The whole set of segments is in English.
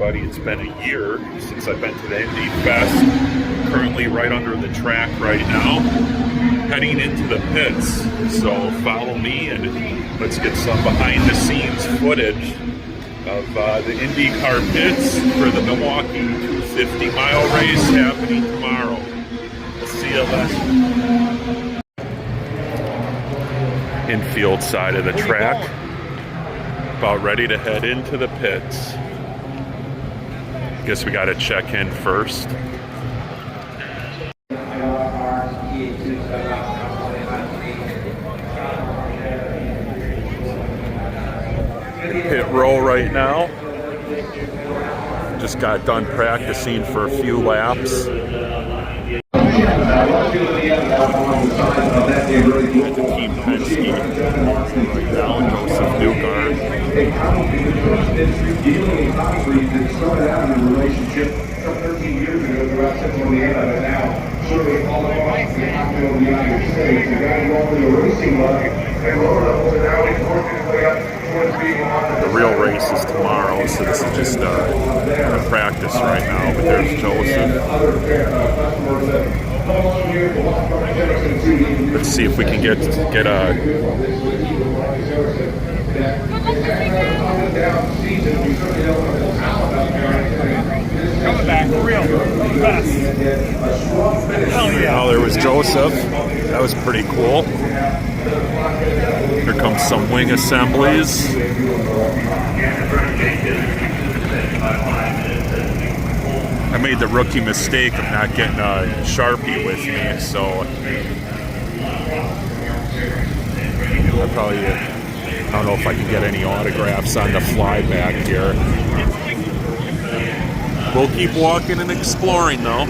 everybody. It's been a year since I've been to the Indy Fest. Currently right under the track right now, heading into the pits. So follow me and let's get some behind the scenes footage of the IndyCar pits for the Milwaukee 250 mile race happening tomorrow. We'll see you then. Infield side of the track. About ready to head into the pits. Guess we got to check in first. Pit row right now. Just got done practicing for a few laps. Team Penske right now, Joseph Newgard. Started out in a relationship 13 years ago throughout Central Indiana, but now serving all across the capital of the United States. The guy involved in the racing level and lower levels, and now he's working his way up towards being on the real race is tomorrow, so this is just a practice right now. But there's Joseph. Let's see if we can get a. Coming back for real. Best. Hell yeah. Oh, there was Joseph. That was pretty cool. Here comes some wing assemblies. I made the rookie mistake of not getting a Sharpie with me, so I don't know if I can get any autographs on the fly back here. We'll keep walking and exploring though.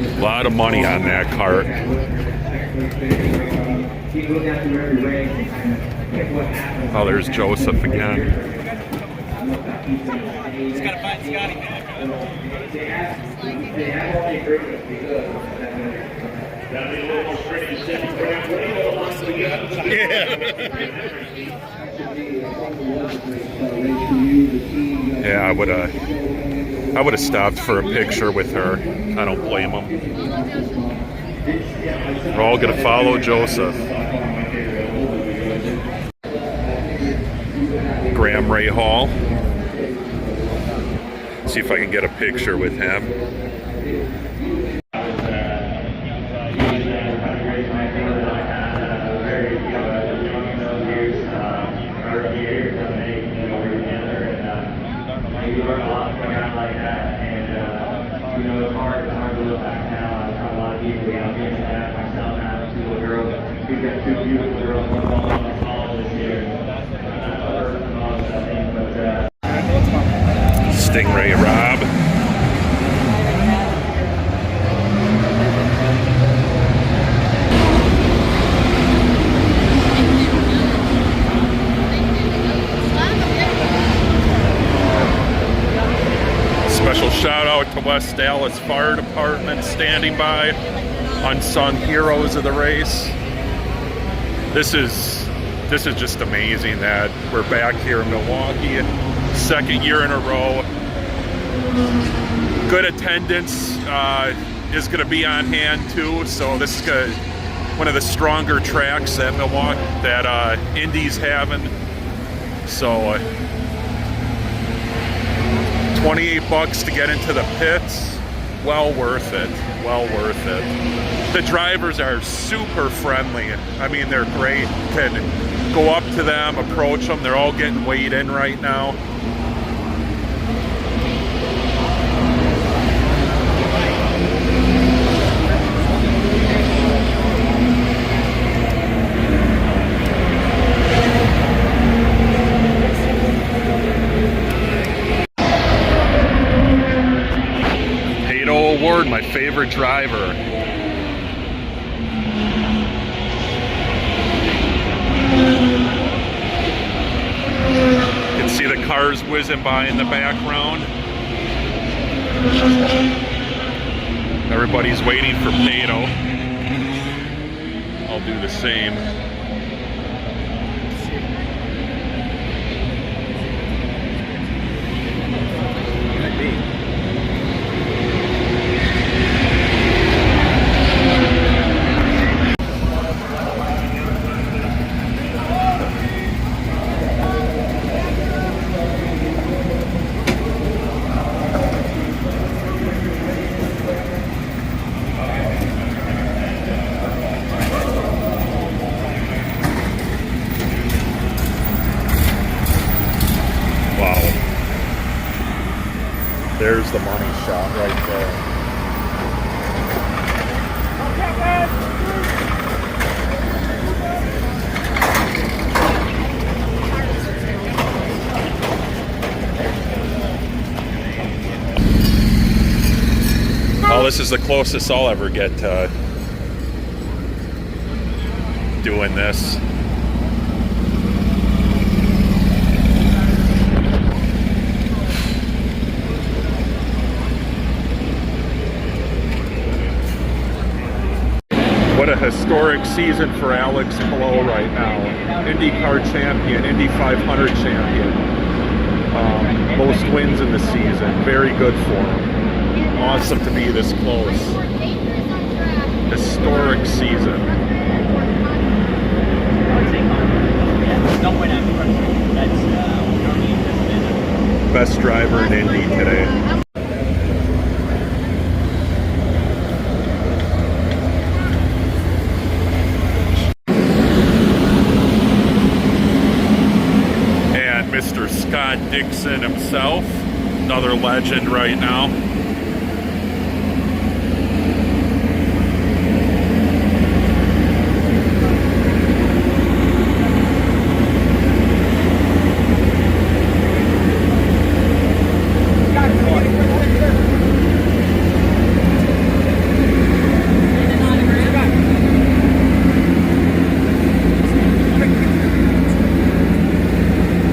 A lot of money on that cart. Oh, there's Joseph again. He's got to find Scotty. Yeah, I would have stopped for a picture with her. I don't blame him. We're all gonna follow Joseph. Graham Ray Hall. See if I can get a picture with him. Stingray Rob. Special shout out to West Allis Fire Department standing by, unsung heroes of the race. This is just amazing that we're back here in Milwaukee, second year in a row. Good attendance is going to be on hand too, so this is one of the stronger tracks that Indy's having. So $28 to get into the pits, well worth it, well worth it. The drivers are super friendly. I mean, they're great. Can go up to them, approach them. They're all getting weighed in right now. Award, my favorite driver. You can see the cars whizzing by in the background. Everybody's waiting for Pato. I'll do the same. right there. Oh, this is the closest I'll ever get to doing this. What a historic season for Alex Palou right now. IndyCar champion, Indy 500 champion. Most wins in the season. Very good for him. Awesome to be this close. Historic season. Best driver in Indy today. And Mr. Scott Dixon himself, another legend right now.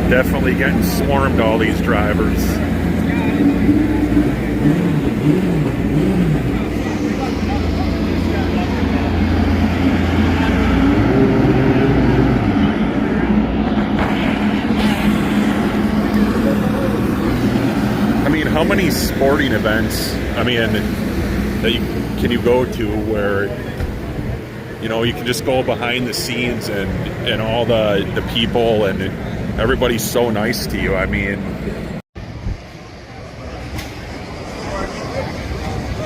Definitely getting swarmed, all these drivers. I mean, how many sporting events, that can you go to where, you know, you can just go behind the scenes and all the people and everybody's so nice to you. I mean,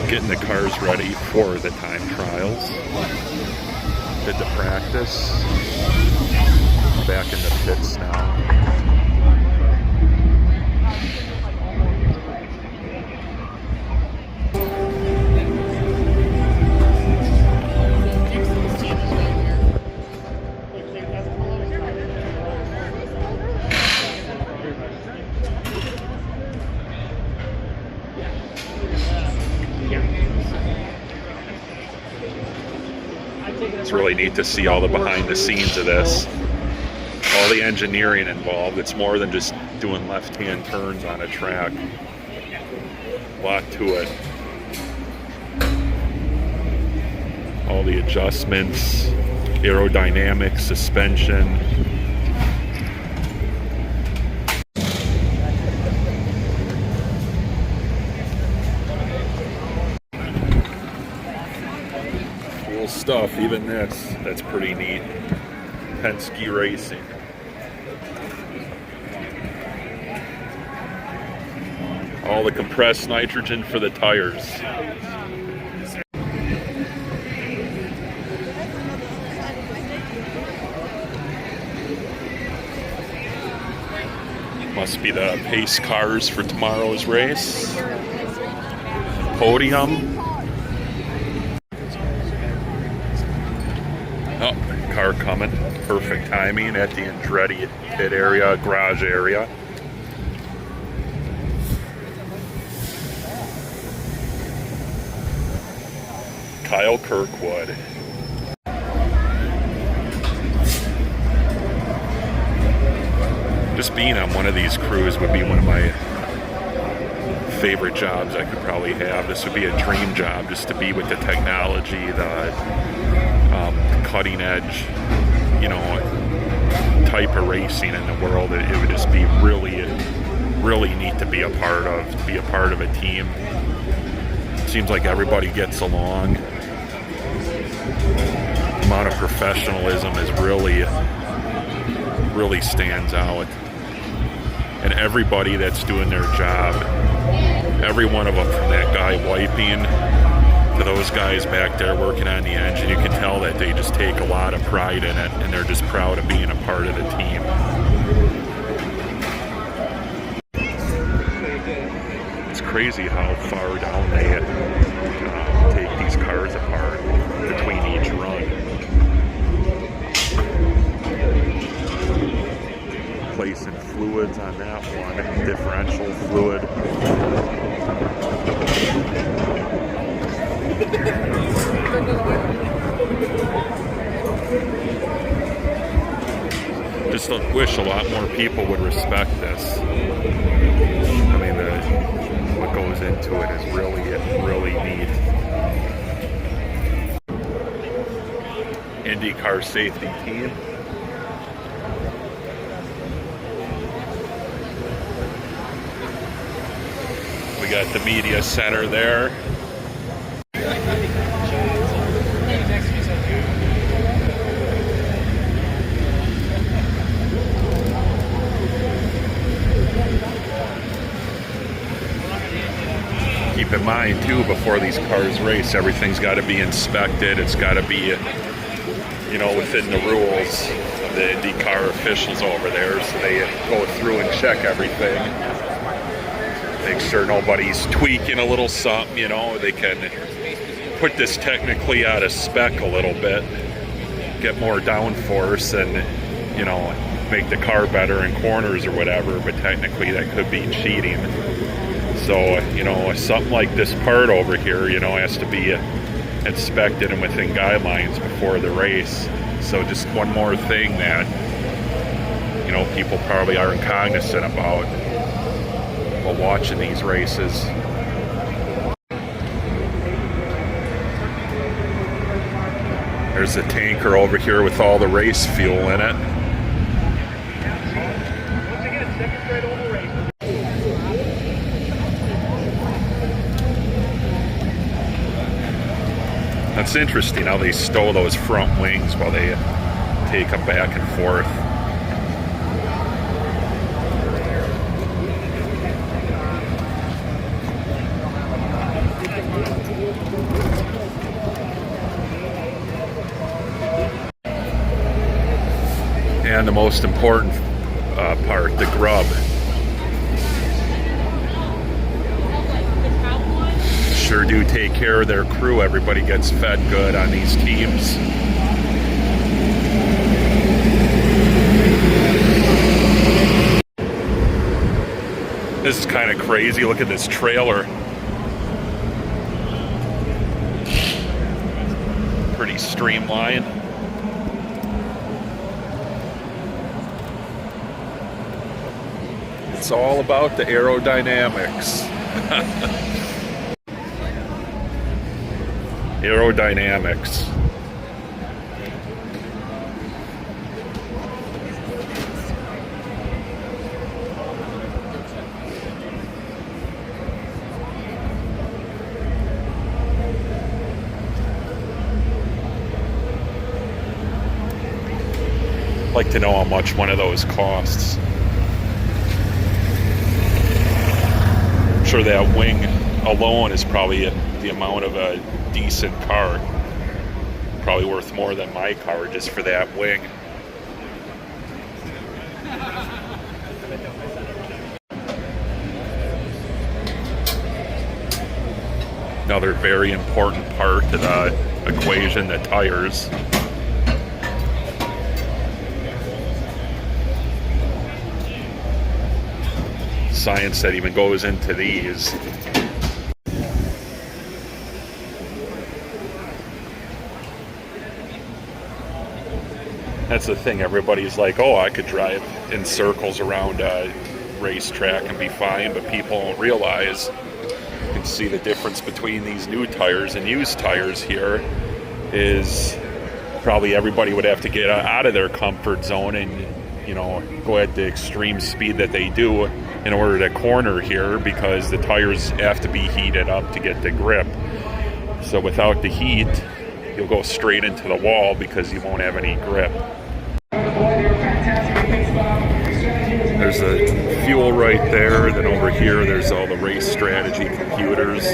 getting the cars ready for the time trials. Did the practice. Back in the pits now. It's really neat to see all the behind the scenes of this. All the engineering involved. It's more than just doing left-hand turns on a track. A lot to it. All the adjustments, aerodynamics, suspension. Stuff, even this, that's pretty neat. Penske Racing. All the compressed nitrogen for the tires. Must be the pace cars for tomorrow's race. Podium. Oh, car coming. Perfect timing at the Andretti pit area, garage area. Kyle Kirkwood. Just being on one of these crews would be one of my favorite jobs I could probably have. This would be a dream job, just to be with the technology, the cutting edge, you know, type of racing in the world. It would just be really, really neat to be a part of, a team. Seems like everybody gets along. The amount of professionalism is really stands out. And everybody that's doing their job, every one of them, from that guy wiping to those guys back there working on the engine, you can tell that they just take a lot of pride in it, and they're just proud of being a part of the team. crazy how far down they take these cars apart between each run. Placing fluids on that one, differential fluid. Just wish a lot more people would respect this. I mean, what goes into it is really neat. IndyCar safety team. We got the media center there. Keep in mind too, before these cars race, everything's got to be inspected. It's got to be, you know, within the rules of the IndyCar officials over there. So they go through and check everything. Make sure nobody's tweaking a little something, you know. They can put this technically out of spec a little bit, get more downforce and, you know, make the car better in corners or whatever, but technically that could be cheating. So, you know, something like this part over here, you know, has to be inspected and within guidelines before the race. So just one more thing that, you know, people probably aren't cognizant about while watching these races. There's a tanker over here with all the race fuel in it. That's interesting how they stow those front wings while they take them back and forth. And the most important part, the grub. Sure do take care of their crew. Everybody gets fed good on these teams. This is kind of crazy. Look at this trailer. Pretty streamlined. It's all about the aerodynamics. Aerodynamics. I'd like to know how much one of those costs. I'm sure that wing alone is probably the amount of a decent car. Probably worth more than my car just for that wing. Another very important part to the equation, the tires. Science that even goes into these. That's the thing, everybody's like, oh, I could drive in circles around a racetrack and be fine, but people don't realize, you can see the difference between these new tires and used tires here is probably everybody would have to get out of their comfort zone and, you know, go at the extreme speed that they do in order to corner here, because the tires have to be heated up to get the grip. So without the heat, you'll go straight into the wall because you won't have any grip. There's a fuel right there, then over here there's all the race strategy computers,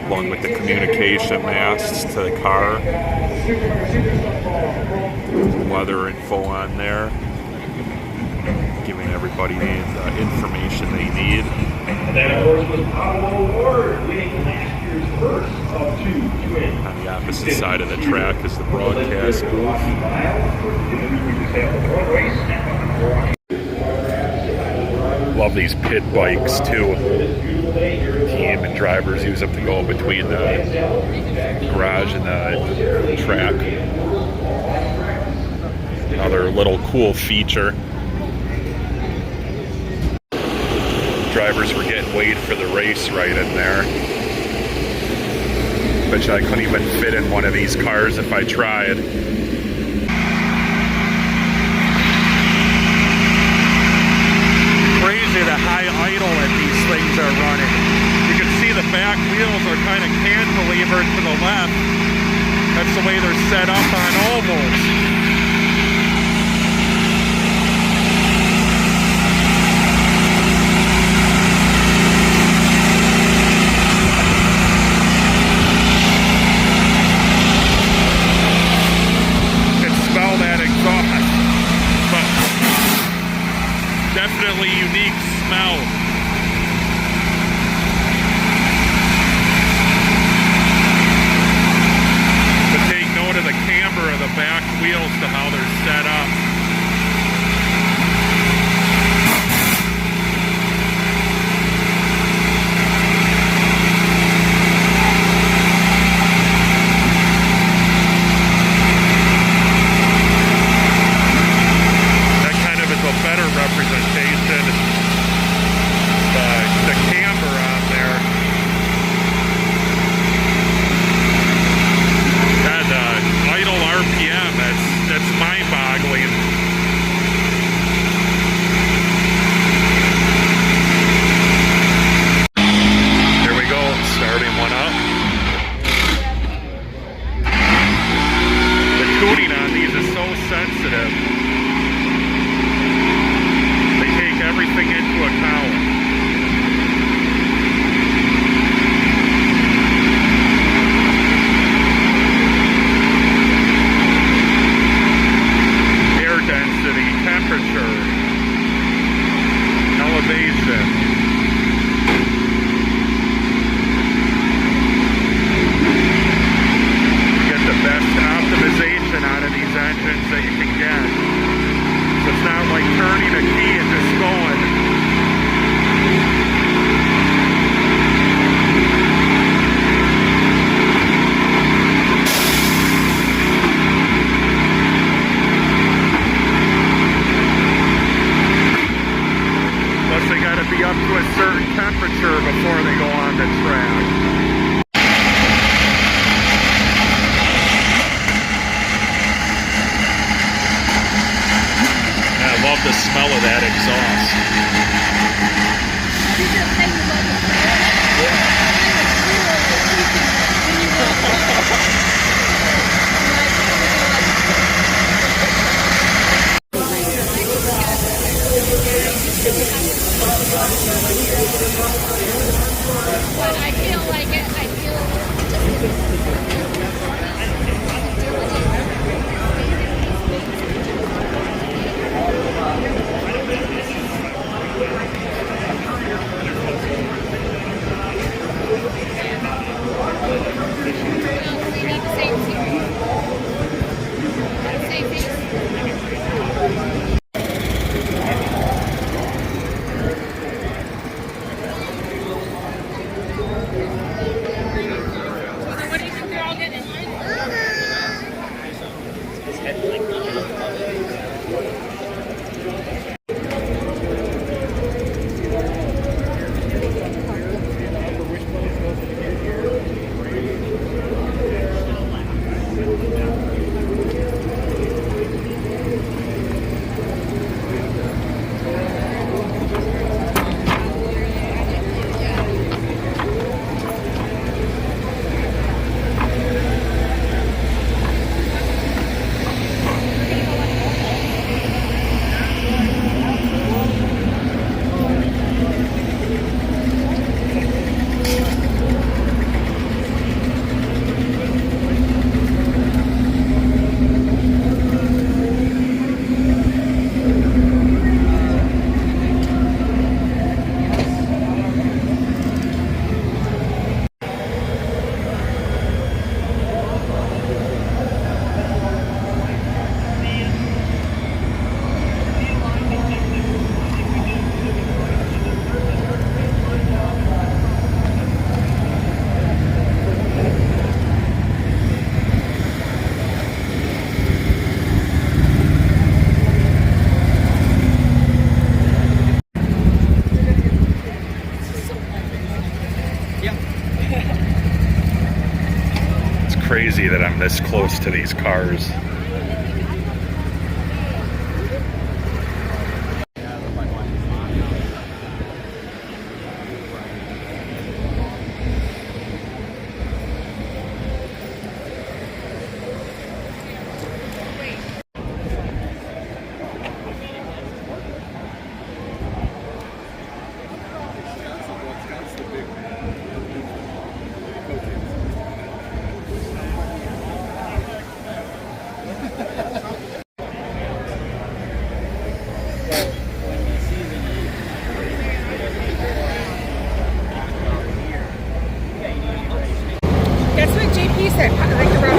along with the communication masts to the car. Weather info on there, giving everybody the information they need. And that, of course, was Pablo Ward winning last year's first of two twins. On the opposite side of the track is the broadcast booth. Milwaukee Mile. We just have one race now. Love these pit bikes too. Team and drivers use them to go between the garage and the track. Another little cool feature. Drivers were getting weighed for the race right in there. Bet you I couldn't even fit in one of these cars if I tried. Crazy the high idle that these things are running. You can see the back wheels are kind of cantilevered to the left. That's the way they're set up on ovals. Definitely unique smell. But take note of the camber of the back wheels to how they're set up. Better representation. The camber on there. That idle RPM, that's mind-boggling. Here we go, starting one up. The tuning on these is so sensitive. Everything into account. Air density, temperature, elevation. Get the best optimization out of these engines that you can get. So it's not like turning a key and just going. Plus they got to be up to a certain temperature before they go on the track. Love the smell of that exhaust. But I feel like it. What do you It's crazy that I'm this close to these cars. That's what JP said. Like around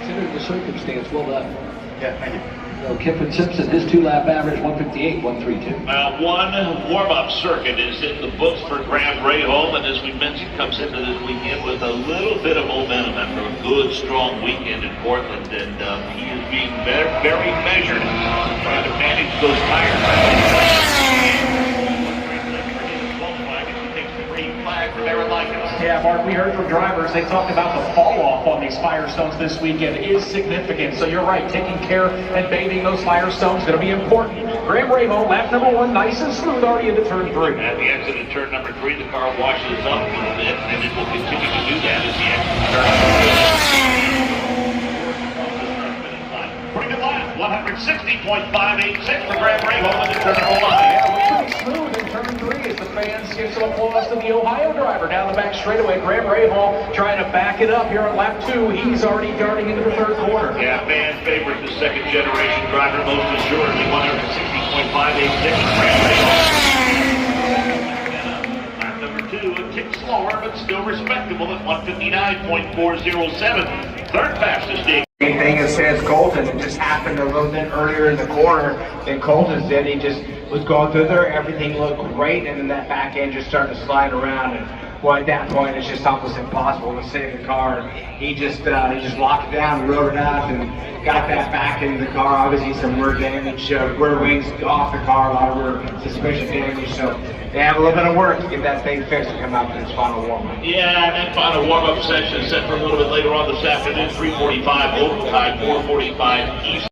Considering the circumstance, well done. Yeah, thank you. Kiffin Simpson, his 2-lap average, 158, 132. One warm-up circuit is in the books for Graham Rahal, and as we mentioned, comes into this weekend with a little bit of momentum after a good, strong weekend in Portland, and he is being very measured, trying to manage those tires. Yeah, Mark, we heard from drivers, they talked about the fall off on these Firestones this weekend is significant. So you're right, taking care and bathing those Firestones is going to be important. Graham Rahal, lap number 1, nice and smooth, already into turn 3. At the exit of turn number 3, the car washes up a little bit, and it will continue to do that as the exit of turn number 3. Pretty good lap, 160.586 for Graham Rahal into turn number 1. Yeah, looks pretty smooth in turn 3 as the fans give some applause to the Ohio driver down the back straightaway. Graham Rahal trying to back it up here on lap 2. He's already darting into the 3rd quarter. Yeah, fan favorite, the second generation driver, most assuredly 160.586 for Graham Rahal. Lap number 2, a tick slower, but still respectable at 159.407. Third fastest day. Same thing as Colton. It just happened a little bit earlier in the corner than Colton did. He just was going through there. Everything looked great, and then that back end just started to slide around. And well, at that point, it's just almost impossible to save the car. He just locked it down, rode it out, and got that back into the car. Obviously, some rear damage, rear wings off the car, a lot of rear suspension damage. So they have a little bit of work to get that thing fixed and come out for this final warm-up. Yeah, and that final warm-up session is set for a little bit later on this afternoon, 3:45 local time, 4:45 East.